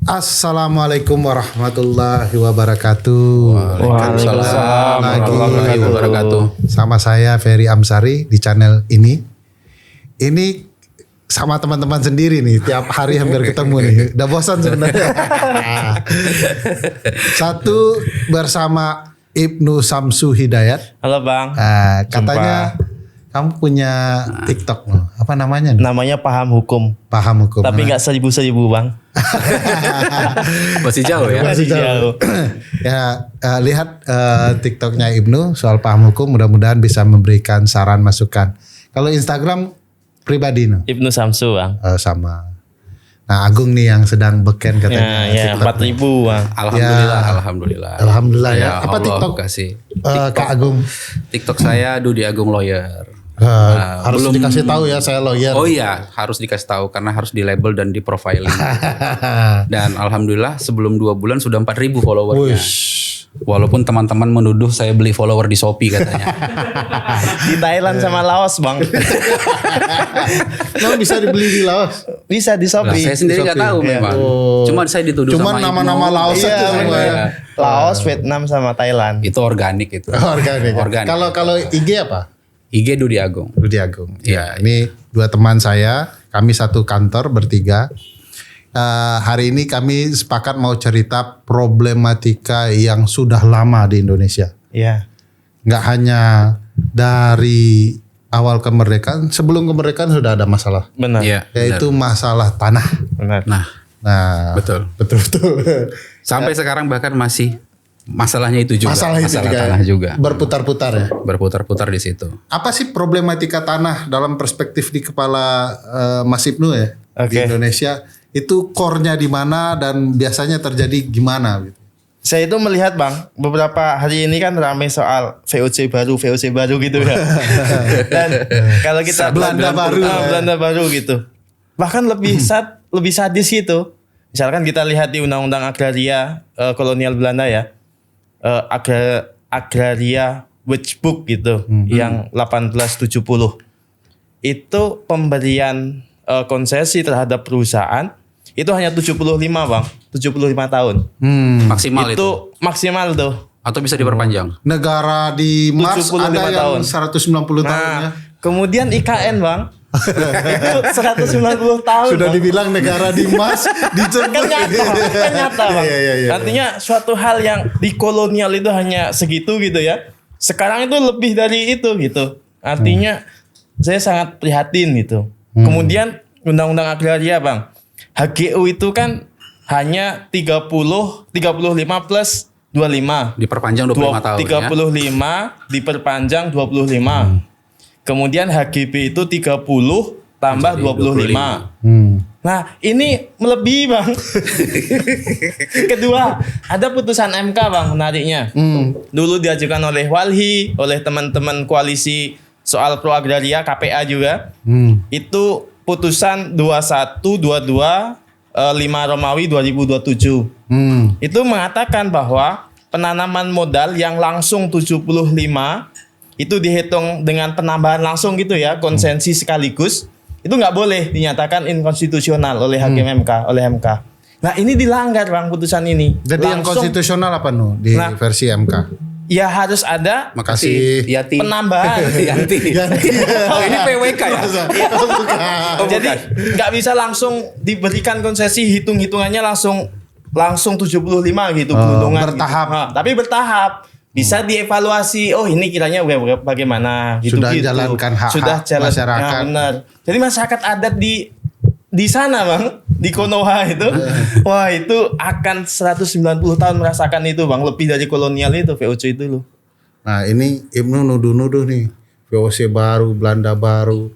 Assalamualaikum warahmatullahi wabarakatuh. Waalaikumsalam warahmatullahi wabarakatuh. Sama saya Ferry Amsari di channel ini. Ini sama teman-teman sendiri nih, tiap hari hampir ketemu nih. Udah bosan sebenarnya. Satu bersama Ibnu Samsu Hidayat. Halo Bang. Katanya kamu punya TikTok loh. Apa namanya? Namanya Paham Hukum. Paham Hukum. Tapi nggak 1000 Bang. Masih jauh ya. Masih jauh. Ya, lihat TikToknya Ibnu soal paham hukum, mudah-mudahan bisa memberikan saran masukan. Kalau Instagram pribadi no? Ibnu Samsu Bang. Sama. Nah, Agung nih yang sedang beken katanya. Ya 4.000 Bang. Alhamdulillah ya. Apa Allah TikTok kasih. Kak Agung? TikTok saya Dudi Agung Lawyer. Harus dikasih tahu ya saya lawyer. Oh iya, harus dikasih tahu karena harus di label dan di profiling. Dan alhamdulillah sebelum 2 bulan sudah 4.000 followernya. Walaupun teman-teman menuduh saya beli follower di Shopee katanya. Di Thailand sama Laos Bang. Memang bisa dibeli di Laos? Bisa di Shopee. Saya sendiri nggak tahu memang. Cuma saya dituduh Cuman sama nama-nama Laos aja semua ya. Laos, Vietnam sama Thailand. Itu organik itu. Organik. Kalau IG apa? IG Dudi Agung. Dudi Agung. Ya, ini 2 teman saya, kami satu kantor bertiga. Hari ini kami sepakat mau cerita problematika yang sudah lama di Indonesia. Iya. Nggak hanya dari awal kemerdekaan, sebelum kemerdekaan sudah ada masalah. Benar. Iya. Yaitu masalah tanah. Benar. Nah, betul. Sampai sekarang bahkan masih masalahnya itu juga. Masalah tanah juga. Berputar-putar ya. Berputar-putar di situ. Apa sih problematika tanah dalam perspektif di kepala Mas Ibnu ya di Indonesia? Itu core-nya di mana dan biasanya terjadi gimana gitu? Saya itu melihat Bang, beberapa hari ini kan ramai soal VOC baru gitu ya. Dan kalau kita Belanda baru gitu. Bahkan lebih sadis gitu. Misalkan kita lihat di Undang-Undang Agraria kolonial Belanda ya. Agraria Wetboek gitu yang 1870. Itu pemberian konsesi terhadap perusahaan itu hanya 75 Bang, 75 tahun. Maksimal itu maksimal tuh. Atau bisa diperpanjang. Negara di Mars ada yang tahun. 190 tahun ya. Kemudian IKN Bang. Itu 190 tahun. Sudah Bang. dibilang negara di Mars dijemput. Kan nyata Bang. Iya. Artinya suatu hal yang di kolonial itu hanya segitu gitu ya. Sekarang itu lebih dari itu gitu. Artinya saya sangat prihatin gitu. Kemudian Undang-Undang Agraria Bang. HGU itu kan hanya 35 plus 25. Diperpanjang 25 tahun 35 diperpanjang 25. Kemudian HGB itu 30 tambah 25. Nah, ini melebihi Bang. Kedua, ada putusan MK Bang menariknya. Dulu diajukan oleh Walhi, oleh teman-teman koalisi soal pro agraria KPA juga. Itu putusan 2122 5 Romawi 2027. Itu mengatakan bahwa penanaman modal yang langsung 75 itu dihitung dengan penambahan langsung gitu ya, konsensi sekaligus, itu nggak boleh dinyatakan inkonstitusional oleh hakim MK, oleh MK. Nah, ini dilanggar Bang putusan ini. Jadi yang konstitusional apa di versi MK? Ya harus ada Yati. penambahan. Yanti. Oh, ini PWK ya? Jadi nggak bisa langsung diberikan konsesi, hitung-hitungannya langsung 75 gitu perundungan. Bertahap. Gitu. Tapi bertahap. Bisa dievaluasi. Oh, ini kiranya bagaimana gitu. Sudah jalankan hak masyarakat. Nah, benar. Jadi masyarakat adat di sana Bang, di Konoha itu. Wah, itu akan 190 tahun merasakan itu Bang, lebih dari kolonial itu VOC itu loh. Nah, ini Ibnu nuduh-nuduh nih. VOC baru, Belanda baru.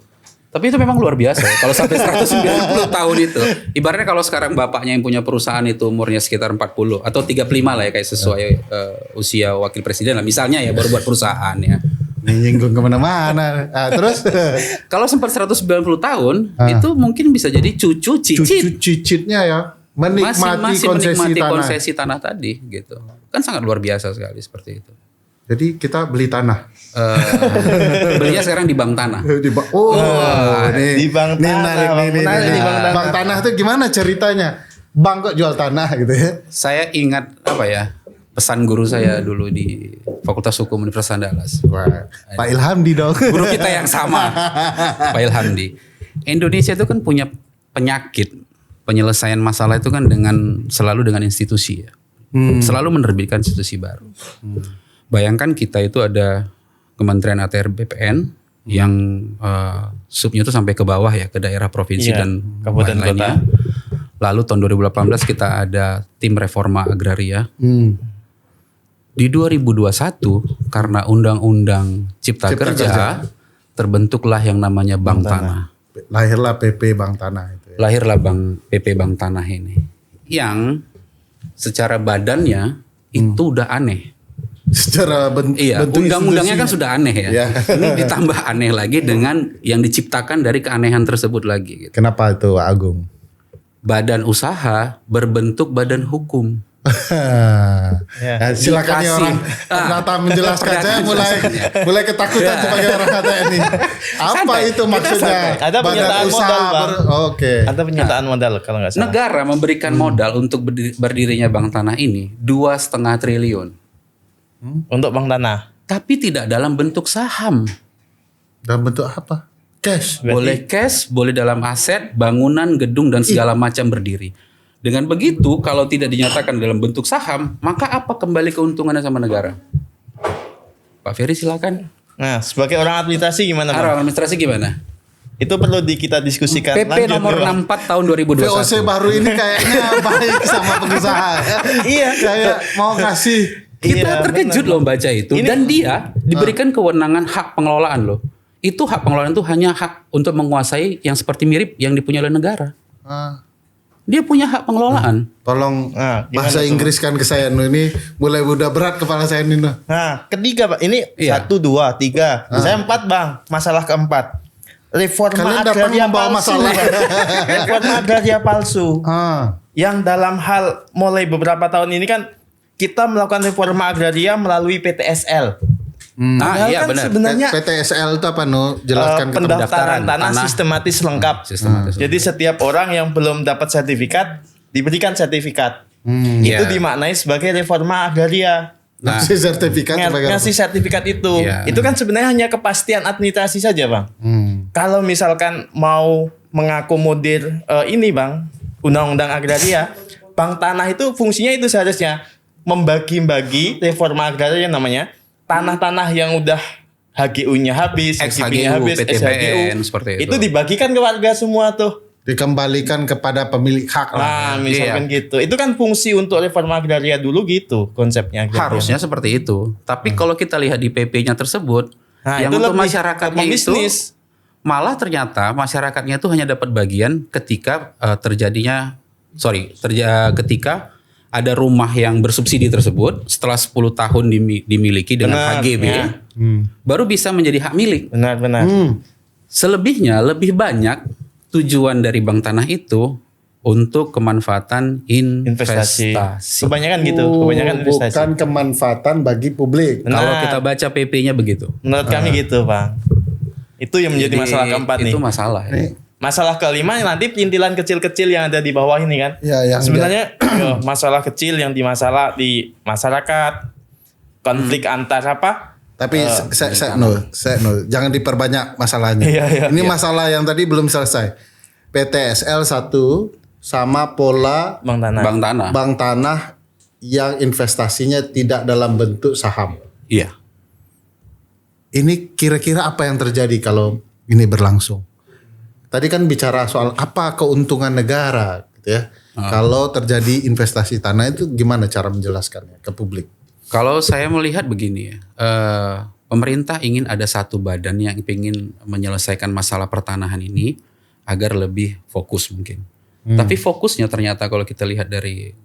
Tapi itu memang luar biasa ya. Kalau sampai 190 tahun itu. Ibaratnya kalau sekarang bapaknya yang punya perusahaan itu umurnya sekitar 40 atau 35 lah ya, kayak sesuai usia wakil presiden lah. Misalnya ya baru buat perusahaan ya. Nyinggung kemana-mana. Terus kalau sempat 190 tahun itu mungkin bisa jadi cucu cicitnya ya. Menikmati konsesi tanah tadi gitu. Kan sangat luar biasa sekali seperti itu. Jadi kita beli tanah. Belinya sekarang di bank tanah. Di bank tanah. Di bank tanah. Bank tanah itu gimana ceritanya? bank kok jual tanah gitu ya. Saya ingat pesan guru saya dulu di Fakultas Hukum Universitas Andalas. Wah, Pak Ilhamdi dong. Guru kita yang sama, Pak Ilhamdi. Indonesia itu kan punya penyakit penyelesaian masalah itu kan selalu dengan institusi ya. Selalu menerbitkan institusi baru. Bayangkan kita itu ada Kementerian ATR BPN yang subnya itu sampai ke bawah ya, ke daerah provinsi dan kabupaten kota. Lalu tahun 2018 kita ada tim reforma agraria. Di 2021 karena Undang-Undang Cipta Kerja terbentuklah yang namanya Bank Tanah. Lahirlah PP Bank Tanah itu ya. Lahirlah PP Bank Tanah ini. Yang secara badannya itu udah aneh. Secara bentuk undang-undangnya kan sudah aneh ya. Ya. Ini ditambah aneh lagi dengan yang diciptakan dari keanehan tersebut lagi gitu. Kenapa itu Pak Agung? Badan usaha berbentuk badan hukum. Ya, silakan ya orang ternyata menjelaskan. Saya mulai ketakutan sebagai orang TNI. Apa itu maksudnya? Ada penyertaan modal, Bang. Oke. Ada penyertaan modal kalau nggak salah. Negara memberikan modal untuk berdirinya Bank Tanah ini 2,5 triliun. Untuk Bank Tanah. Tapi tidak dalam bentuk saham. Dalam bentuk apa? Cash. Boleh cash, boleh dalam aset, bangunan, gedung dan segala macam berdiri. Dengan begitu, kalau tidak dinyatakan dalam bentuk saham, maka apa kembali keuntungannya sama negara? Pak Ferry silakan. Nah, sebagai orang administrasi gimana, Bang? Orang administrasi gimana? Itu perlu kita diskusikan. PP nomor 64 tahun 2021. VOC baru ini kayaknya baik sama pengusaha. Iya, kayak mau ngasih. Kita terkejut loh baca itu. Dan dia diberikan kewenangan hak pengelolaan loh. Itu hak pengelolaan itu hanya hak untuk menguasai yang seperti mirip yang dipunyai oleh negara. Dia punya hak pengelolaan. Tolong bahasa Inggris kan ke saya ini mulai udah berat kepala saya ini. Nah, ketiga Pak, ini 1, 2, 3. Saya 4 Bang. Masalah keempat. Reforma agraria palsu. Reforma agraria palsu. Yang dalam hal mulai beberapa tahun ini kan kita melakukan reforma agraria melalui PTSL. Iya kan benar. Sebenarnya PTSL itu apa Jelaskan ke pendaftaran tanah sistematis lengkap. Jadi setiap orang yang belum dapat sertifikat diberikan sertifikat. Itu dimaknai sebagai reforma agraria. Ngasih sertifikat ngasih sertifikat itu. Itu kan sebenarnya hanya kepastian administrasi saja, Bang. Kalau misalkan mau mengakomodir ini, Bang, undang-undang agraria, Bank Tanah itu fungsinya itu seharusnya membagi-bagi reforma agraria namanya. Tanah-tanah yang udah HGU-nya habis, XHGU, habis, PTPN, seperti itu. Itu dibagikan ke warga semua tuh. Dikembalikan kepada pemilik hak lah. Nah, misalkan gitu. Itu kan fungsi untuk reforma agraria dulu gitu konsepnya. Harusnya seperti itu. Tapi kalau kita lihat di PP-nya tersebut, yang untuk masyarakatnya itu malah ternyata masyarakatnya itu hanya dapat bagian ketika ketika ada rumah yang bersubsidi tersebut setelah 10 tahun dimiliki dengan HGB, baru bisa menjadi hak milik. Benar. Selebihnya lebih banyak tujuan dari Bank Tanah itu untuk kemanfaatan investasi. Kebanyakan gitu, kebanyakan investasi. Bukan kemanfaatan bagi publik. Kalau kita baca PP-nya begitu. Menurut kami gitu, Bang. Itu yang menjadi masalah keempat nih. Itu masalah ya. Masalah kelima nanti perintilan kecil-kecil yang ada di bawah ini kan. Ya, sebenarnya masalah kecil yang di masyarakat, konflik antar apa? Tapi jangan diperbanyak masalahnya. Ini masalah yang tadi belum selesai. PTSL 1 sama pola Bank Tanah yang investasinya tidak dalam bentuk saham. Iya. Ini kira-kira apa yang terjadi kalau ini berlangsung? Tadi kan bicara soal apa keuntungan negara gitu ya. Kalau terjadi investasi tanah itu gimana cara menjelaskannya ke publik? Kalau saya melihat begini ya. Pemerintah ingin ada satu badan yang ingin menyelesaikan masalah pertanahan ini agar lebih fokus mungkin. Tapi fokusnya ternyata kalau kita lihat dari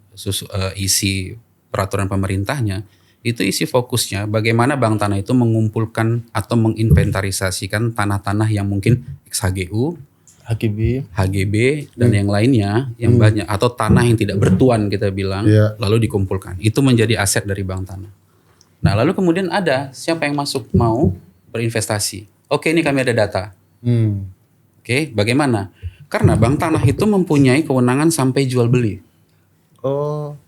isi peraturan pemerintahnya, itu isi fokusnya bagaimana Bank Tanah itu mengumpulkan atau menginventarisasikan tanah-tanah yang mungkin XHGU, HGB dan yang lainnya yang banyak atau tanah yang tidak bertuan kita bilang lalu dikumpulkan. Itu menjadi aset dari Bank Tanah. Nah, lalu kemudian ada siapa yang masuk mau berinvestasi. Oke, ini kami ada data. Oke, bagaimana? Karena Bank Tanah itu mempunyai kewenangan sampai jual beli. Oh.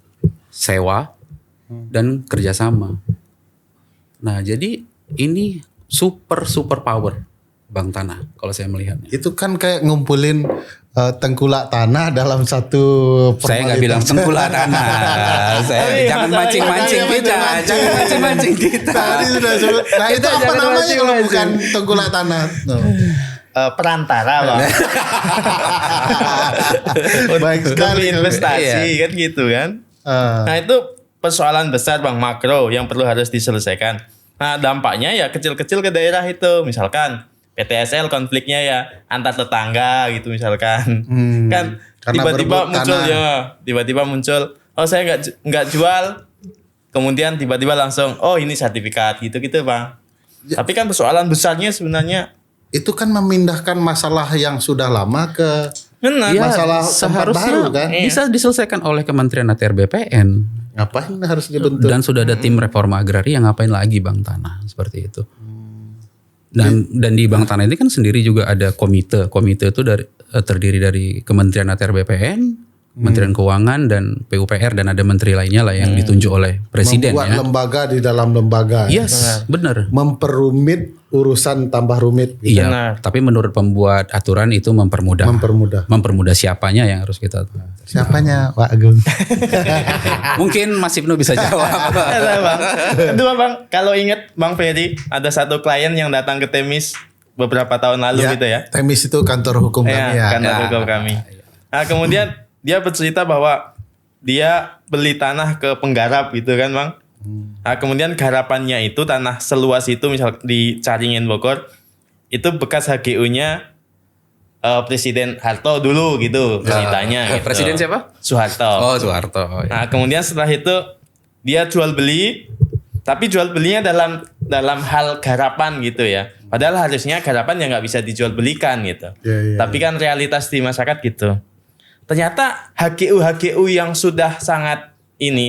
sewa dan kerjasama. Nah, jadi ini super power bank tanah kalau saya melihatnya. Itu kan kayak ngumpulin tengkulak tanah dalam satu Saya nggak bilang tengkulak tanah. Saya jangan mancing-mancing kita, jangan mancing-mancing kita. Tadi sudah sebut. Nah itu apa jangan namanya kalau mancing-mancing. bukan tengkulak tanah? No. Perantara bang. Baik sekali. Demi investasi Iya. kan gitu kan. Ah. Nah itu persoalan besar bang, makro yang perlu harus diselesaikan. Nah dampaknya ya kecil-kecil ke daerah itu. Misalkan PTSL konfliknya ya antar tetangga gitu misalkan. Kan Karena tiba-tiba berebut muncul tanah. ya, tiba-tiba muncul, oh saya nggak jual. Kemudian tiba-tiba langsung, oh ini sertifikat gitu-gitu bang. Ya. Tapi kan persoalan besarnya sebenarnya Itu kan memindahkan masalah yang sudah lama ke benar. Ya, masalah tempat baru kan. bisa diselesaikan oleh Kementerian ATR BPN. Ngapain harus dibentuk? Dan sudah ada tim reforma agraria, ngapain lagi bank tanah seperti itu. Dan di bank tanah ini kan sendiri juga ada komite. Komite itu terdiri dari Kementerian ATR BPN, Kementerian Keuangan dan PUPR dan ada menteri lainnya lah yang ditunjuk oleh presiden Membuat ya. lembaga di dalam lembaga. Yes, benar. Memperumit urusan tambah rumit. Gitu. Iya, Benar. tapi menurut pembuat aturan itu mempermudah. Mempermudah siapanya yang harus kita. Siapanya Pak Agung? Mungkin Mas Ibnu bisa jawab. Ada, bang. Kedua bang, kalau ingat Bang Ferry, ada satu klien yang datang ke Temis beberapa tahun lalu gitu ya. Temis itu kantor hukum kami ya. Kantor hukum kami. Nah kemudian dia bercerita bahwa dia beli tanah ke penggarap gitu kan bang. Nah kemudian garapannya itu tanah seluas itu misal di Caringin Bogor itu bekas HGU-nya Presiden Harto dulu gitu ceritanya. Gitu. Presiden siapa? Soeharto. Oh, Soeharto. Oh, ya. Nah kemudian setelah itu dia jual beli, tapi jual belinya dalam hal garapan gitu ya. Padahal harusnya garapan yang nggak bisa dijual belikan gitu. Iya. Tapi kan realitas di masyarakat gitu. Ternyata HGU yang sudah sangat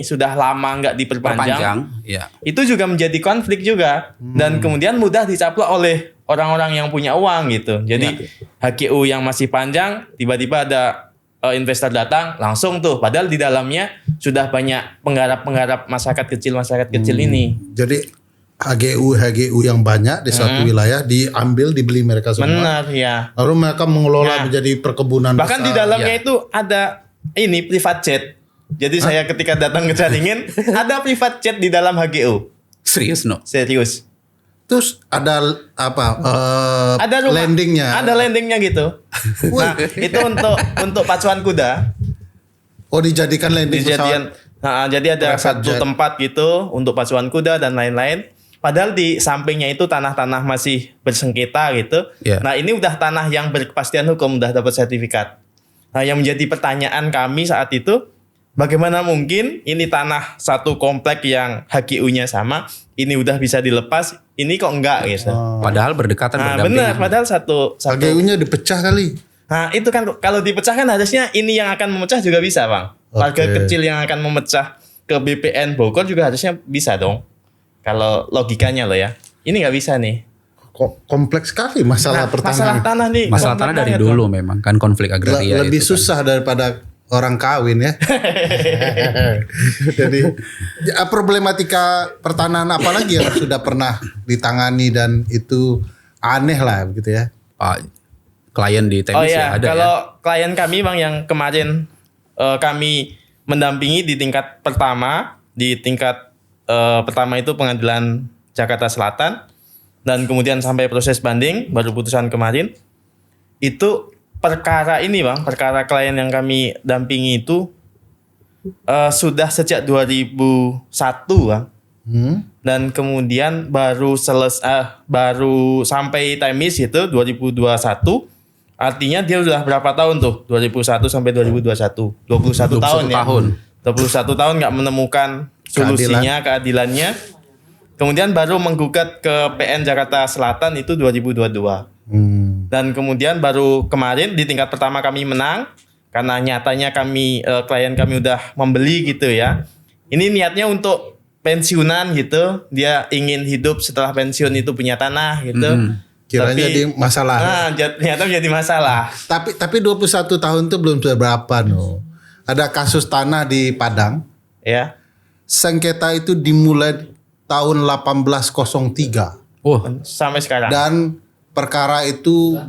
sudah lama nggak diperpanjang, ya. itu juga menjadi konflik juga dan kemudian mudah dicaplok oleh orang-orang yang punya uang gitu. Jadi HGU yang masih panjang tiba-tiba ada investor datang langsung tuh, padahal di dalamnya sudah banyak penggarap masyarakat kecil ini. Jadi HGU yang banyak di suatu wilayah diambil dibeli mereka semua. Benar ya. Lalu mereka mengelola menjadi perkebunan Bahkan besar. di dalamnya itu ada private jet. Jadi saya ketika datang ke Caringin ada private jet di dalam HGU. Serius no? Serius. Terus ada apa? Ada rumah, landingnya. Ada landingnya gitu. Nah, itu untuk pacuan kuda. Oh dijadikan landing Dijadian, pesawat. jadi ada Private satu jet. tempat gitu untuk pacuan kuda dan lain-lain. Padahal di sampingnya itu tanah-tanah masih bersengketa gitu. Yeah. Nah ini udah tanah yang berkepastian hukum, udah dapat sertifikat. Nah yang menjadi pertanyaan kami saat itu, bagaimana mungkin ini tanah satu komplek yang HGU-nya sama, ini udah bisa dilepas, ini kok enggak gitu. Padahal berdekatan Nah berdampingan. benar, padahal satu. HGU-nya dipecah kali. Nah itu kan kalau dipecahkan harusnya ini yang akan memecah juga bisa bang. Warga Oke. kecil yang akan memecah ke BPN Bogor juga harusnya bisa dong. Kalau logikanya loh ya. Ini nggak bisa nih. Kok kompleks sekali masalah Masalah pertanahan. tanah nih. Masalah komplek tanah dari banget, dulu Bang. memang kan konflik agraria Lebih itu kan. susah daripada orang kawin ya. Jadi problematika pertanahan apa lagi yang sudah pernah ditangani dan itu aneh lah begitu ya. Pak, klien di Oh Temis iya, ya ada kalau ya. klien kami bang yang kemarin kami mendampingi di tingkat pertama, pertama itu Pengadilan Jakarta Selatan dan kemudian sampai proses banding baru putusan kemarin. Itu perkara ini bang, perkara klien yang kami dampingi itu sudah sejak 2001 bang. Dan kemudian baru sampai Temis itu 2021. Artinya dia udah berapa tahun tuh? 2001 sampai 2021. 21 tahun ya. 21 tahun nggak menemukan solusinya, keadilannya. Kemudian baru menggugat ke PN Jakarta Selatan itu 2022. Dan kemudian baru kemarin di tingkat pertama kami menang karena nyatanya klien kami udah membeli gitu ya. Ini niatnya untuk pensiunan gitu. Dia ingin hidup setelah pensiun itu punya tanah gitu. Kiranya jadi masalah. Ternyata menjadi masalah. Tapi 21 tahun itu belum seberapa no. Ada kasus tanah di Padang. Ya. Sengketa itu dimulai tahun 1803. Oh, Sampai sekarang. Dan perkara itu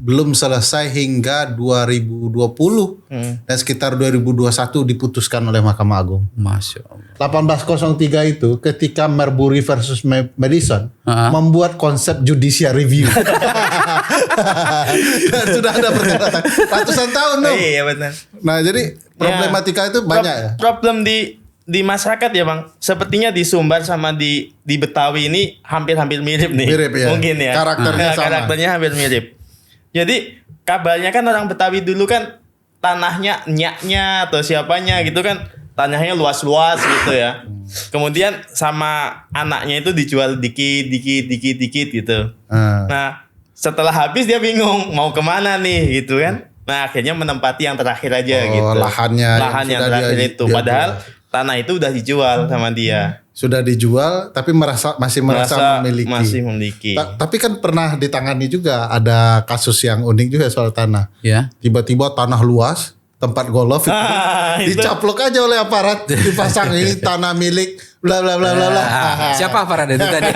belum selesai hingga 2020 dan sekitar 2021 diputuskan oleh Mahkamah Agung. Masya Allah. 1803 itu ketika Marbury versus Madison membuat konsep judicial review. Dan sudah ada perkara ratusan tahun dong. Iya benar. Nah jadi problematika itu banyak ya. Problem di masyarakat ya Bang. Sepertinya di Sumbar sama di Betawi ini hampir-hampir mirip nih. Mirip ya. Mungkin ya. Karakternya sama. Karakternya hampir mirip. Jadi kabarnya kan orang Betawi dulu kan tanahnya nyaknya atau siapanya gitu kan. Tanahnya luas-luas gitu ya. Kemudian sama anaknya itu dijual dikit gitu. Nah setelah habis dia bingung mau kemana nih gitu kan. Nah akhirnya menempati yang terakhir aja gitu. Lahannya yang terakhir itu. Padahal tanah itu udah dijual sama dia. Sudah dijual tapi masih merasa memiliki. Masih memiliki. Tapi kan pernah ditangani juga ada kasus yang unik juga soal tanah. Ya. Tiba-tiba tanah luas tempat golf itu dicaplok aja oleh aparat dipasang ini tanah milik bla bla bla bla bla. Siapa aparat itu tadi?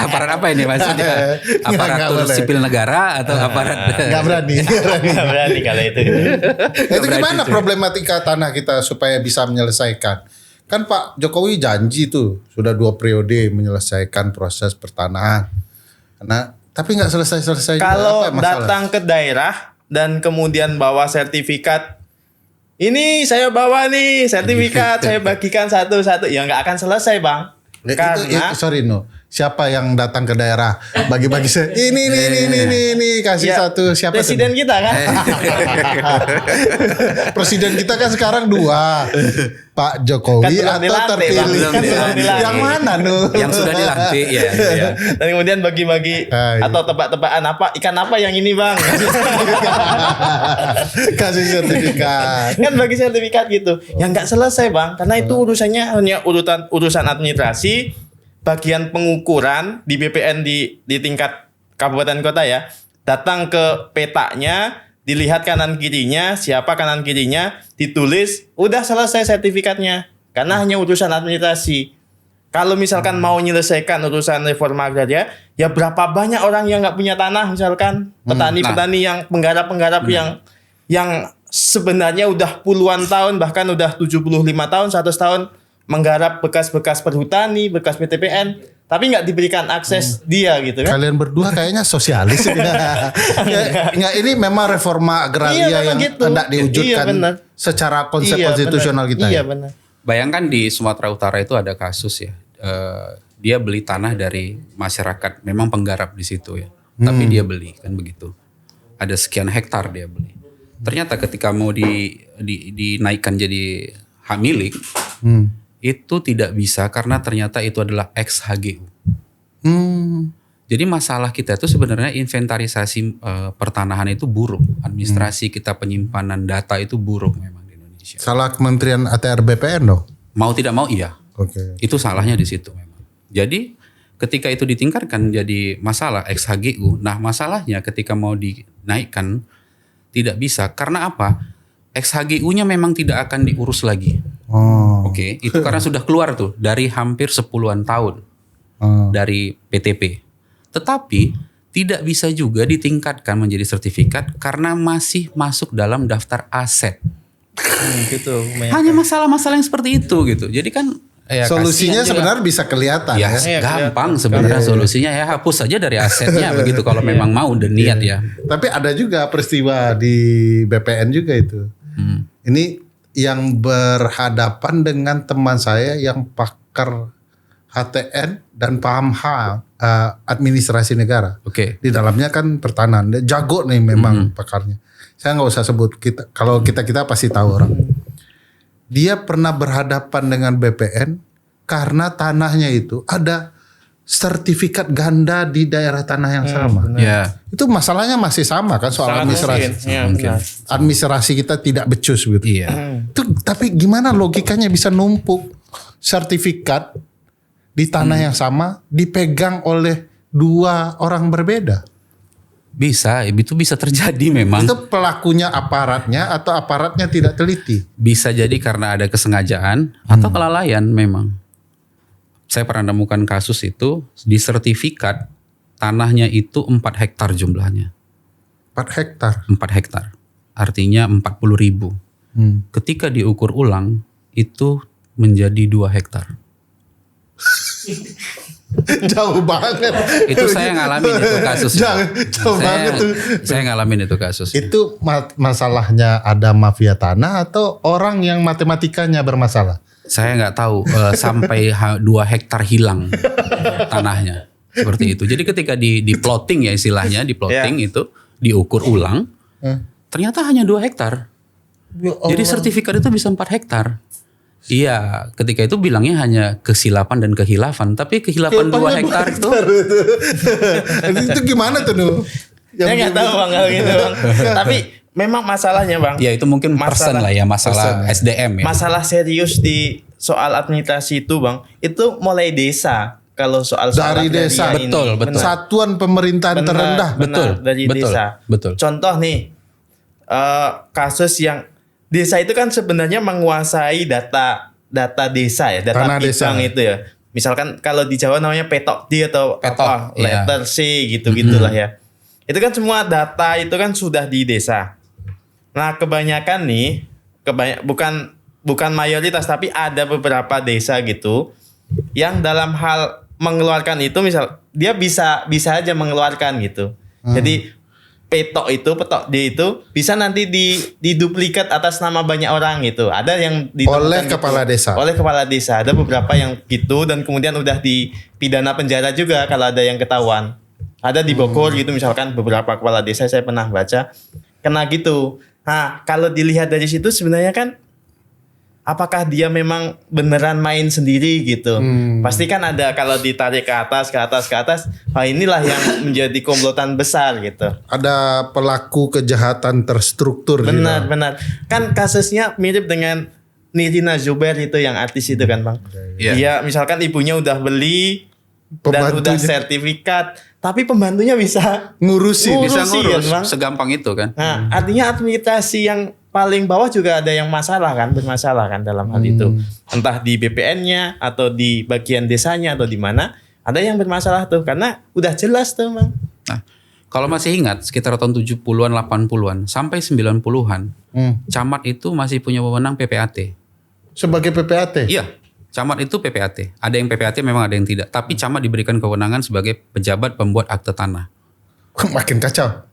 Aparat apa ini maksudnya? Aparatur sipil negara atau aparat? Nggak berani. Nggak berani kalau itu. Itu gimana problematika tanah kita supaya bisa menyelesaikan? Kan Pak Jokowi janji tuh sudah 2 periode menyelesaikan proses pertanahan. Tapi nggak selesai-selesai. Kalau apa masalah? datang ke daerah dan kemudian bawa sertifikat, ini saya bawa nih sertifikat, saya bagikan satu-satu, ya nggak akan selesai Bang. Karena sorry siapa yang datang ke daerah bagi-bagi ini kasih satu siapa presiden kita kan. Presiden kita kan sekarang 2, Pak Jokowi Kan atau terpilih Bang. yang mana Yang sudah dilantik ya. Dan kemudian bagi-bagi atau tebak-tebakan ikan apa yang ini Bang. kasih sertifikat. Kan bagi sertifikat gitu. Yang nggak selesai Bang, karena itu urusannya hanya urusan administrasi. Bagian pengukuran di BPN di tingkat kabupaten kota ya, datang ke petanya, dilihat kanan kirinya, siapa kanan kirinya, ditulis, udah selesai sertifikatnya. Karena hanya urusan administrasi. Kalau misalkan mau menyelesaikan urusan reforma agraria, ya berapa banyak orang yang nggak punya tanah, misalkan petani-petani yang penggarap-penggarap yang sebenarnya udah puluhan tahun, bahkan udah 75 tahun, 100 tahun menggarap bekas-bekas perhutani, bekas PTPN, tapi nggak diberikan akses dia gitu kan? Kalian berdua kayaknya sosialis. Nggak, ini memang reforma agraria yang gitu. hendak diwujudkan secara konsep konstitusional kita. Iya benar. Bayangkan di Sumatera Utara itu ada kasus ya, dia beli tanah dari masyarakat, memang penggarap di situ ya, tapi dia beli kan begitu, ada sekian hektar dia beli. Ternyata ketika mau dinaikkan jadi hak milik, itu tidak bisa karena ternyata itu adalah ex HGU. Jadi masalah kita itu sebenarnya inventarisasi pertanahan itu buruk, administrasi kita penyimpanan data itu buruk memang di Indonesia. Salah Kementerian ATR BPN dong. Mau tidak mau iya. Oke. Itu salahnya di situ memang. Jadi ketika itu ditingkatkan jadi masalah ex HGU, nah masalahnya ketika mau dinaikkan tidak bisa karena apa? Ex HGU-nya memang tidak akan diurus lagi. Oke, itu karena sudah keluar tuh dari hampir 10-an tahun dari PTP. Tetapi tidak bisa juga ditingkatkan menjadi sertifikat karena masih masuk dalam daftar aset. Gitu. Hanya masalah-masalah yang seperti itu gitu. Jadi kan solusinya sebenarnya bisa kelihatan ya. Gampang sebenarnya solusinya ya hapus saja dari asetnya begitu kalau memang mau dan niat ya. Tapi ada juga peristiwa di BPN juga itu. Ini yang berhadapan dengan teman saya yang pakar HTN dan paham administrasi negara. Oke. Di dalamnya kan pertanahan. Dia jago nih memang pakarnya. Saya nggak usah sebut kalau kita pasti tahu orang. Dia pernah berhadapan dengan BPN karena tanahnya itu ada sertifikat ganda di daerah tanah yang sama. Ya. Itu masalahnya masih sama kan soal administrasi. Mungkin. Administrasi kita tidak becus gitu. Iya. Tapi gimana logikanya bisa numpuk sertifikat di tanah yang sama dipegang oleh 2 orang berbeda? Bisa, itu bisa terjadi memang. Itu pelakunya aparatnya atau aparatnya tidak teliti? Bisa jadi karena ada kesengajaan atau kelalaian memang. Saya pernah nemukan kasus itu di sertifikat tanahnya itu 4 hektar jumlahnya. 4 hektar. 4 hektar. Artinya 40.000. Ketika diukur ulang itu menjadi 2 hektar. Jauh banget. Itu saya ngalamin itu kasus. Jauh banget tuh. Saya ngalamin itu kasus. Itu masalahnya ada mafia tanah atau orang yang matematikanya bermasalah? Saya nggak tahu sampai 2 hektar hilang tanahnya. Seperti itu. Jadi ketika di plotting ya istilahnya, di plotting itu diukur ulang, ternyata hanya 2 hektar. Jadi sertifikat itu bisa 4 hektar. Iya, ketika itu bilangnya hanya kesilapan dan kehilafan, tapi kehilafan 2 hektar itu. Itu gimana tuh Nuh? Saya nggak tahu bang kalau gitu bang. Tapi memang masalahnya bang. Ya itu mungkin persen lah ya, masalah SDM ya. Masalah serius di soal administrasi itu bang, itu mulai desa. Kalau soal Dari desa. ini. Betul. Satuan pemerintahan terendah. Betul, dari betul, desa. betul. Contoh nih, kasus yang desa itu kan sebenarnya menguasai data desa ya, data Tanah desa. piutang itu ya. Misalkan kalau di Jawa namanya petok D atau Petok, apa, iya. letter C gitu-gitulah ya. Itu kan semua data itu kan sudah di desa. Nah, kebanyakan nih, bukan mayoritas tapi ada beberapa desa gitu yang dalam hal mengeluarkan itu misal dia bisa aja mengeluarkan gitu. Jadi petok D itu bisa nanti diduplikat atas nama banyak orang gitu. Ada yang Oleh gitu. kepala desa. Oleh kepala desa. Ada beberapa yang gitu dan kemudian udah dipidana penjara juga kalau ada yang ketahuan. Ada di Bogor gitu misalkan beberapa kepala desa saya pernah baca kena gitu. Nah, kalau dilihat dari situ sebenarnya kan apakah dia memang beneran main sendiri gitu. Pasti kan ada kalau ditarik ke atas, inilah yang menjadi komplotan besar gitu. Ada pelaku kejahatan terstruktur. Benar. Kan kasusnya mirip dengan Nirina Zubair itu yang artis itu kan bang. Iya. Dia misalkan ibunya udah beli dan udah sertifikat, tapi pembantunya bisa Ngurusi. Bisa ngurus kan, Bang? segampang itu kan. Nah, artinya administrasi yang paling bawah juga ada yang bermasalah kan dalam hal itu. Entah di BPN-nya atau di bagian desanya atau di mana, ada yang bermasalah tuh karena udah jelas tuh, Bang. Nah, kalau masih ingat sekitar tahun 70-an, 80-an sampai 90-an, camat itu masih punya wewenang PPAT. Sebagai PPAT? Iya, camat itu PPAT. Ada yang PPAT memang ada yang tidak, tapi camat diberikan kewenangan sebagai pejabat pembuat akte tanah. Makin kacau.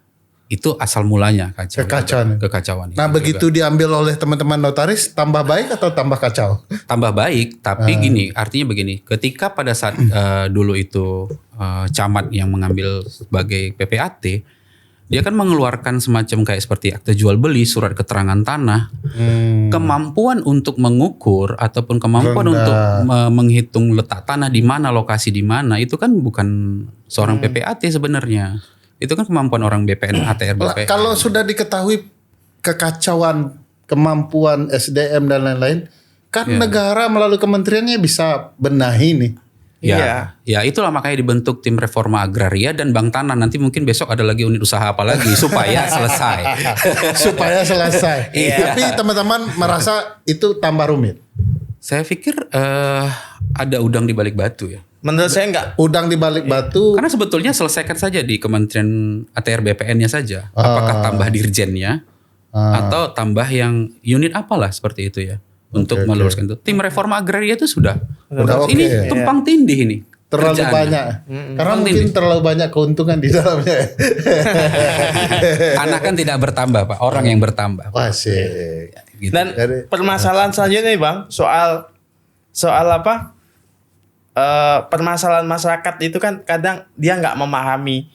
Itu asal mulanya Kekacauan. kekacauan. Nah itu begitu juga. diambil oleh teman-teman notaris, tambah baik atau tambah kacau? Tambah baik, tapi gini, artinya begini, ketika pada saat dulu itu camat yang mengambil sebagai PPAT, dia kan mengeluarkan semacam kayak seperti akte jual beli, surat keterangan tanah, kemampuan untuk mengukur ataupun kemampuan Rendah. untuk menghitung letak tanah di mana, lokasi di mana, itu kan bukan seorang PPAT sebenarnya. Itu kan kemampuan orang BPN, ATR, BPN. Kalau sudah diketahui kekacauan, kemampuan SDM dan lain-lain, kan negara melalui kementeriannya bisa benahi nih. Ya itulah makanya dibentuk tim reforma agraria dan bank tanah. Nanti mungkin besok ada lagi unit usaha apa lagi supaya selesai. Supaya selesai. Iya. Tapi teman-teman merasa itu tambah rumit. Saya pikir ada udang di balik batu ya. Menurut saya enggak. Udang di balik batu. Karena sebetulnya selesaikan saja di Kementerian ATR BPN-nya saja. Apakah tambah dirjennya atau tambah yang unit apalah seperti itu ya. Untuk meluruskan itu. Tim reforma agraria itu sudah. Udah Ini oke. tumpang tindih ini. Terlalu kerjaannya. banyak. Karena mungkin terlalu banyak keuntungan di dalamnya. Tanah kan tidak bertambah Pak. Orang yang bertambah. Wah sih. Gitu. Dan permasalahan selanjutnya nih Bang, soal apa? Permasalahan masyarakat itu kan kadang dia nggak memahami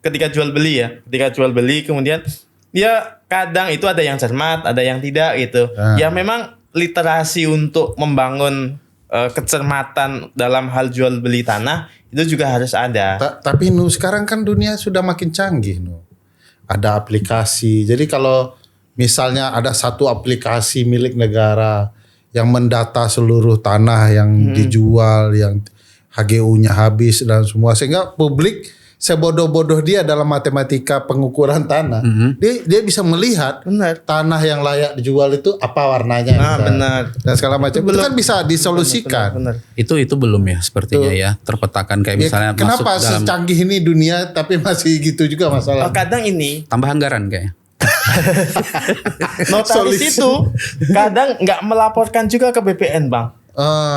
ketika jual beli ya. Ketika jual beli kemudian dia kadang itu ada yang cermat, ada yang tidak gitu. Ya memang literasi untuk membangun kecermatan dalam hal jual beli tanah itu juga harus ada. Tapi Nu sekarang kan dunia sudah makin canggih Nu. Ada aplikasi. Jadi kalau misalnya ada satu aplikasi milik negara yang mendata seluruh tanah yang dijual, yang HGU-nya habis dan semua, sehingga publik sebodoh-bodoh dia dalam matematika pengukuran tanah, dia bisa melihat tanah yang layak dijual itu apa warnanya, benar. Dan segala macam. Itu kan bisa disolusikan. Benar. Itu belum ya sepertinya ya terpetakan kayak misalnya Kenapa masuk dalam secanggih ini dunia tapi masih gitu juga masalah? Kadang ini tambah anggaran kayak. notaris itu kadang nggak melaporkan juga ke BPN, Bang.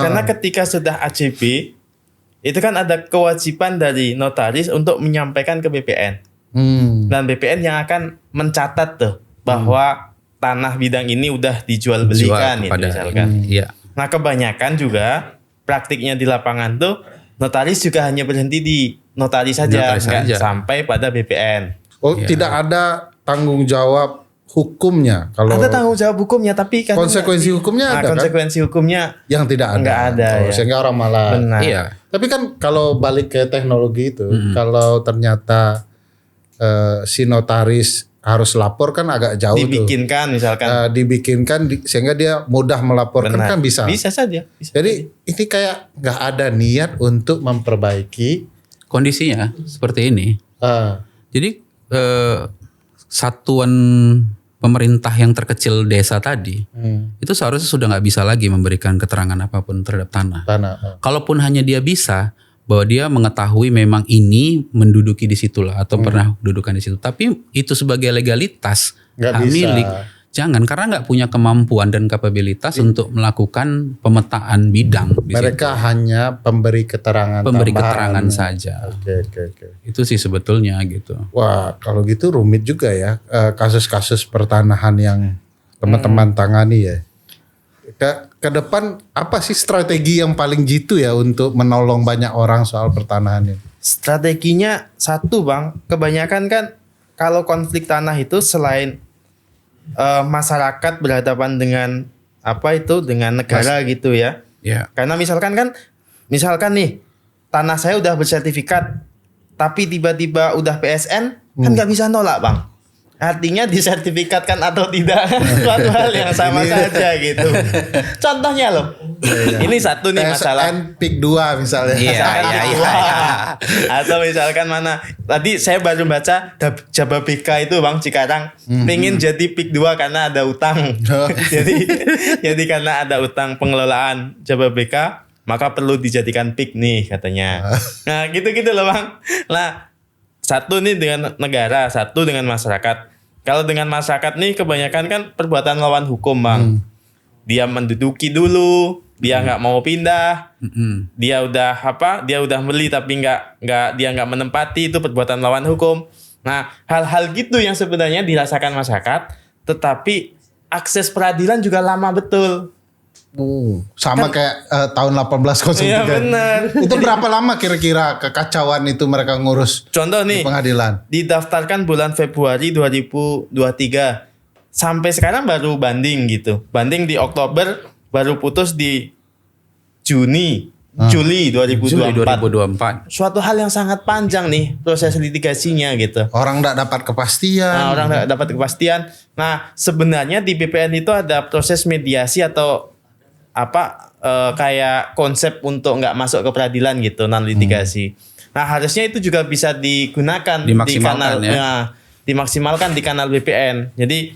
Karena ketika sudah AJB itu kan ada kewajiban dari notaris untuk menyampaikan ke BPN. Dan BPN yang akan mencatat tuh bahwa tanah bidang ini udah dijual belikan gitu, misalkan. Nah, kebanyakan juga praktiknya di lapangan tuh notaris juga hanya berhenti di notaris saja, nggak sampai pada BPN. Tidak ada tanggung jawab hukumnya. Kalau ada tanggung jawab hukumnya, tapi kan konsekuensi hukumnya ada konsekuensi hukumnya yang tidak ada. Nggak ada ya. Sehingga orang malah. Benar. Iya. Tapi kan kalau balik ke teknologi itu, kalau ternyata si notaris harus lapor kan agak jauh dibikinkan tuh. Misalkan. Dibikinkan sehingga dia mudah melaporkan. Benar. Kan bisa. Bisa saja. Jadi ini kayak nggak ada niat untuk memperbaiki kondisinya seperti ini. Jadi satuan pemerintah yang terkecil desa tadi itu seharusnya sudah nggak bisa lagi memberikan keterangan apapun terhadap tanah. Kalaupun hanya dia bisa bahwa dia mengetahui memang ini menduduki di situlah atau pernah dudukan di situ, tapi itu sebagai legalitas hak milik. Jangan, karena nggak punya kemampuan dan kapabilitas untuk melakukan pemetaan bidang. Mereka hanya pemberi keterangan. Pemberi keterangan saja. Oke. Itu sih sebetulnya gitu. Wah, kalau gitu rumit juga ya kasus-kasus pertanahan yang teman-teman tangani ya. Ke depan apa sih strategi yang paling jitu ya untuk menolong banyak orang soal pertanahan ini? Strateginya satu, Bang. Kebanyakan kan kalau konflik tanah itu selain masyarakat berhadapan dengan dengan negara gitu ya. Karena misalkan nih tanah saya udah bersertifikat tapi tiba-tiba udah PSN kan nggak bisa nolak, Bang. Artinya disertifikatkan atau tidak suatu hal yang sama saja gitu. Contohnya loh. Ini satu nih masalah. PSN PIK 2 misalnya. Iya. Atau misalkan mana. Tadi saya baru baca Jababeka itu, Bang, Cikarang. Pengen jadi PIK 2 karena ada utang. jadi karena ada utang pengelolaan Jababeka, maka perlu dijadikan PIK nih katanya. Nah gitu-gitu loh, Bang. Nah, satu nih dengan negara, satu dengan masyarakat. Kalau dengan masyarakat nih kebanyakan kan perbuatan lawan hukum, Bang. Dia menduduki dulu, dia nggak mau pindah, dia udah beli tapi dia nggak menempati, itu perbuatan lawan hukum. Nah, hal-hal gitu yang sebenarnya dirasakan masyarakat, tetapi akses peradilan juga lama betul. Sama kan, kayak tahun 1803. Iya benar. Itu berapa lama kira-kira kekacauan itu mereka ngurus? Contoh nih, di pengadilan. Didaftarkan bulan Februari 2023. Sampai sekarang baru banding gitu. Banding di Oktober, baru putus di Juli 2024. Suatu hal yang sangat panjang nih proses litigasinya gitu. Orang enggak dapat kepastian. Nah, sebenarnya di BPN itu ada proses mediasi atau kayak konsep untuk nggak masuk ke peradilan gitu, non litigasi. Nah, harusnya itu juga bisa digunakan dimaksimalkan di kanal BPN. Jadi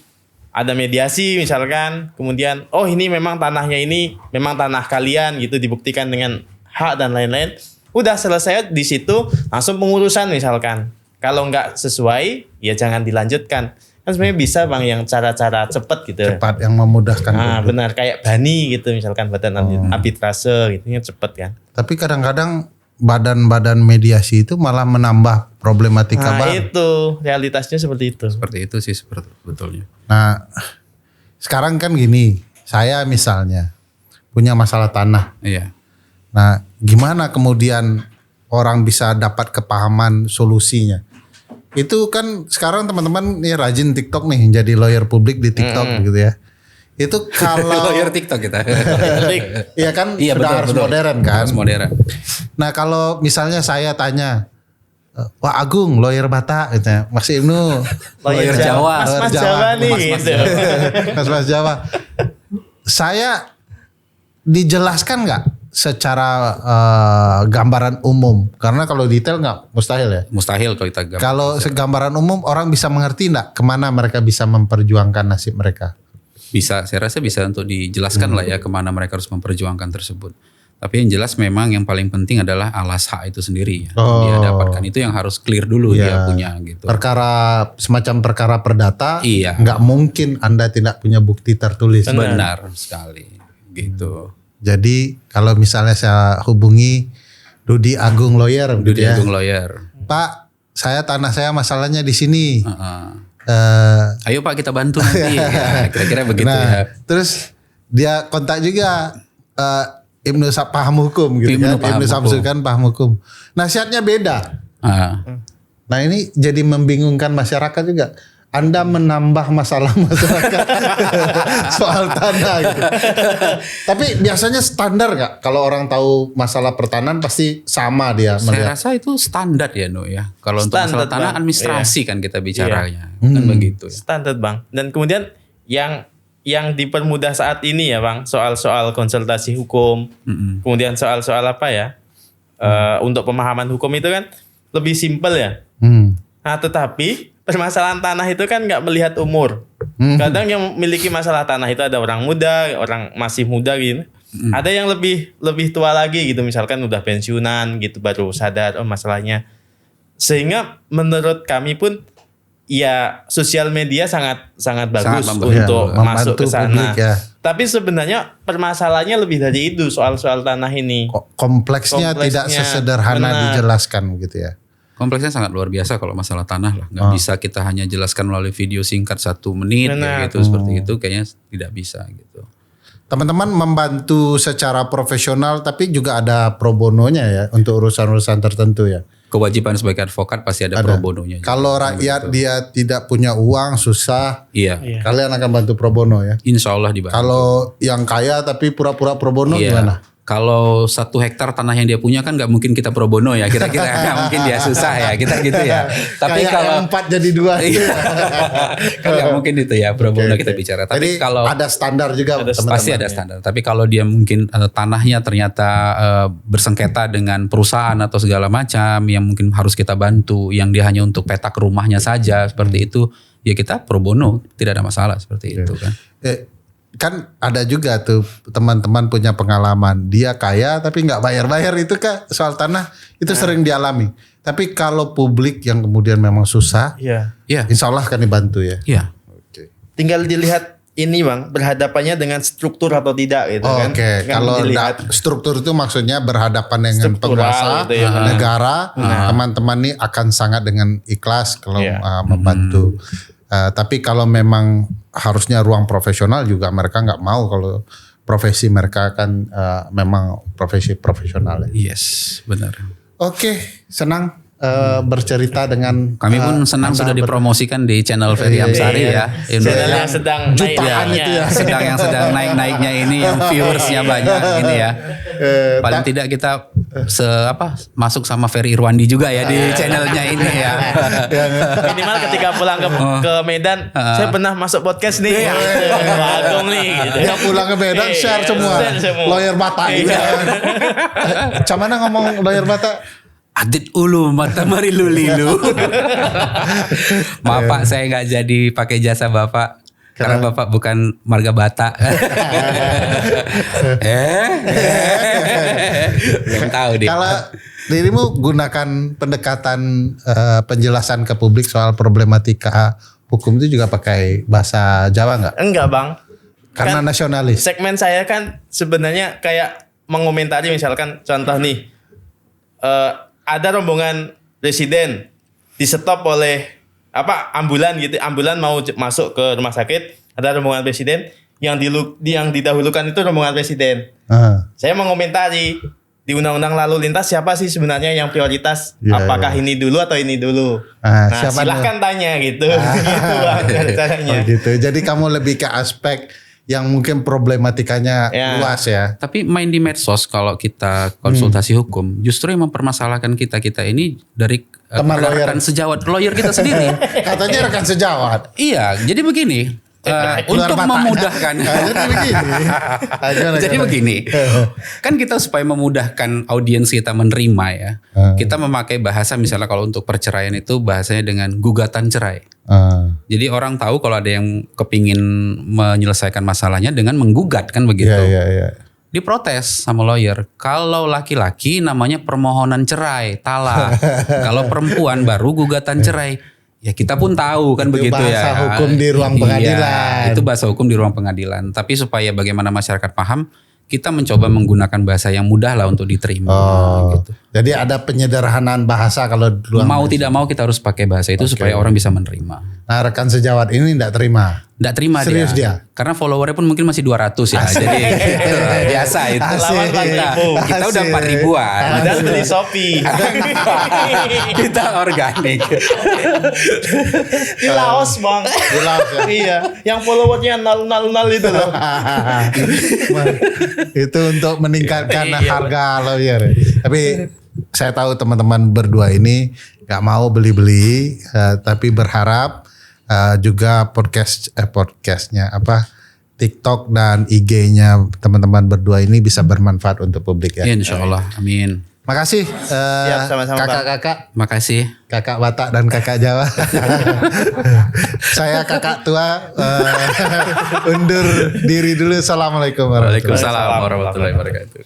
ada mediasi misalkan, kemudian ini memang tanahnya ini memang tanah kalian gitu, dibuktikan dengan hak dan lain-lain. Udah selesai di situ, langsung pengurusan misalkan. Kalau nggak sesuai, ya jangan dilanjutkan. Kan sebenarnya bisa, Bang, yang cara-cara cepat gitu. Cepat yang memudahkan. Benar, kayak BANI gitu misalkan, badan arbitrase gitu, cepat kan. Tapi kadang-kadang badan-badan mediasi itu malah menambah problematika baru. Itu realitasnya seperti itu. Seperti itu sih sebetulnya. Nah, sekarang kan gini, saya misalnya punya masalah tanah. Iya. Nah, gimana kemudian orang bisa dapat kepahaman solusinya? Itu kan sekarang teman-teman nih rajin TikTok nih, jadi lawyer publik di TikTok gitu ya. Itu kalau lawyer TikTok kita. Iya kan, iya, sudah harus modern kan. Harus modern. Nah, kalau misalnya saya tanya, Wah Agung, lawyer Batak gitu ya. Mas Ibnu, lawyer Jawa. Mas Jawa nih gitu. Mas Jawa. Saya dijelaskan nggak secara gambaran umum, karena kalau detail nggak mustahil ya. Mustahil kalau kita Kalau gambaran umum orang bisa mengerti nggak kemana mereka bisa memperjuangkan nasib mereka? bisa, saya rasa bisa untuk dijelaskan lah ya kemana mereka harus memperjuangkan tersebut. Tapi yang jelas memang yang paling penting adalah alas hak itu sendiri. Dia dapatkan itu yang harus clear dulu dia punya gitu. Semacam perkara perdata, Iya. nggak mungkin Anda tidak punya bukti tertulis. Benar sekali gitu. Jadi kalau misalnya saya hubungi Dudi Agung Lawyer, Dudi Agung Lawyer. Pak, tanah saya masalahnya di sini. Ayo Pak kita bantu nanti. Ya, kira-kira begitu ya. Terus dia kontak juga paham hukum gitu Ibnu kan. paham Ibnu Samsul kan paham hukum. Nasihatnya beda. Nah ini jadi membingungkan masyarakat juga. Anda menambah masalah masyarakat soal tanah gitu. Tapi biasanya standar nggak? Kalau orang tahu masalah pertanahan pasti sama dia melihat. Saya rasa itu standar ya No ya. Kalau untuk masalah tanah administrasi kan kita bicaranya. Kan begitu ya. Standar Bang. Dan kemudian yang dipermudah saat ini ya Bang, soal-soal konsultasi hukum, kemudian soal-soal apa ya, untuk pemahaman hukum itu kan lebih simpel ya. Nah tetapi permasalahan tanah itu kan nggak melihat umur. Kadang yang memiliki masalah tanah itu ada orang muda, orang masih muda gitu. Ada yang lebih tua lagi gitu, misalkan udah pensiunan gitu baru sadar masalahnya. Sehingga menurut kami pun ya sosial media sangat bagus untuk masuk ke sana. Ya. Tapi sebenarnya permasalahannya lebih dari itu, soal-soal tanah ini. Kompleksnya tidak sesederhana dijelaskan gitu ya. Kompleksnya sangat luar biasa kalau masalah tanah lah. Nggak bisa kita hanya jelaskan melalui video singkat 1 menit ya gitu, seperti itu kayaknya tidak bisa gitu. Teman-teman membantu secara profesional tapi juga ada pro bononya ya untuk urusan-urusan tertentu ya. Kewajiban sebagai advokat pasti ada pro bononya. Kalau rakyat dia tidak punya uang susah, kalian akan bantu pro bono ya. Insya Allah dibantu. Kalau yang kaya tapi pura-pura pro bono gimana? Kalau 1 hektar tanah yang dia punya kan nggak mungkin kita pro bono ya, kira-kira nggak mungkin dia susah ya, kita gitu ya. Tapi kayak kalau 4 jadi 2 kan nggak mungkin itu ya pro bono kita bicara. Tapi jadi kalau ada standar juga teman-teman. Pasti ada standar. Tapi kalau dia mungkin tanahnya ternyata bersengketa dengan perusahaan atau segala macam yang mungkin harus kita bantu, yang dia hanya untuk petak rumahnya saja seperti itu, ya kita pro bono, tidak ada masalah seperti itu kan. Kan ada juga tuh teman-teman punya pengalaman dia kaya tapi nggak bayar-bayar itu kan soal tanah itu sering dialami. Tapi kalau publik yang kemudian memang susah, insya Allah akan dibantu ya. Iya. Tinggal dilihat ini Bang, berhadapannya dengan struktur atau tidak gitu kan. Oke. Kalau struktur itu maksudnya berhadapan dengan penguasa gitu ya, negara, teman-teman ini akan sangat dengan ikhlas kalau membantu. Tapi kalau memang harusnya ruang profesional juga mereka nggak mau kalau profesi mereka kan memang profesi profesional. Ya. Yes, benar. Oke, senang bercerita dengan kami pun senang sudah dipromosikan di channel Ferry Amsari ya. Channel yang sedang jutaan itu ya. Yang sedang naik-naiknya ini yang viewersnya banyak ini ya. Paling tidak kita masuk sama Ferry Irwandi juga ya di channelnya ini ya. Minimal ketika pulang ke Medan, saya pernah masuk podcast nih. Agung nih gitu. Ya pulang ke Medan share semua. Lawyer Batak gitu. Cuman ngomong lawyer Batak. Adit ulu mata marilu lilu. Maaf Pak, saya nggak jadi pakai jasa Bapak karena Bapak bukan marga Batak. Belum tahu deh. Kalau dirimu gunakan pendekatan penjelasan ke publik soal problematika hukum itu juga pakai bahasa Jawa nggak? Enggak Bang. Karena kan nasionalis. Segmen saya kan sebenarnya kayak mengomentari misalkan contoh nih. Ada rombongan presiden di-stop oleh ambulan gitu. Ambulan mau masuk ke rumah sakit, ada rombongan presiden yang didahulukan itu rombongan presiden. Saya mengomentari di undang-undang lalu lintas siapa sih sebenarnya yang prioritas? Apakah ini dulu atau ini dulu? Silahkan tanya gitu. Gitu caranya. Gitu. Jadi kamu lebih ke aspek yang mungkin problematikanya luas ya. Tapi main di medsos kalau kita konsultasi hukum, justru yang mempermasalahkan kita ini dari teman rekan sejawat lawyer kita sendiri. Katanya rekan sejawat. Iya, jadi begini. Untuk memudahkan. Jadi begini. Jadi begini, kan kita supaya memudahkan audiens kita menerima ya, kita memakai bahasa misalnya kalau untuk perceraian itu bahasanya dengan gugatan cerai. Jadi orang tahu kalau ada yang kepingin menyelesaikan masalahnya dengan menggugat kan begitu. Iya. Diprotes sama lawyer. Kalau laki-laki namanya permohonan cerai, talak. Kalau perempuan baru gugatan cerai. Ya kita pun tahu kan Itu begitu ya. bahasa hukum di ruang pengadilan. Iya, itu bahasa hukum di ruang pengadilan. Tapi supaya bagaimana masyarakat paham, kita mencoba menggunakan bahasa yang mudah lah untuk diterima. Gitu. Jadi ada penyederhanaan bahasa kalau di ruang. Mau tidak mau kita harus pakai bahasa itu supaya orang bisa menerima. Nah, rekan sejawat ini tidak terima. Nggak terima Serius dia? Karena followernya pun mungkin masih 200 ya. Jadi biasa itu. Lawan 4.000. Kita udah 4 ribuan. Padahal beli Shopee. Kita organik. Di Laos bang. Di Laos ya? Iya. Yang followernya 000 itu loh. Itu untuk meningkatkan Iya. harga lawyer. Tapi saya tahu teman-teman berdua ini nggak mau beli-beli, tapi berharap juga podcastnya TikTok dan IG-nya teman-teman berdua ini bisa bermanfaat untuk publik ya. Insya Allah, amin. Makasih sama-sama, Bang. kakak-kakak, Makasih. kakak Batak dan kakak Jawa. Saya kakak tua undur diri dulu. Assalamualaikum warahmatullahi wabarakatuh. Waalaikumsalam warahmatullahi wabarakatuh.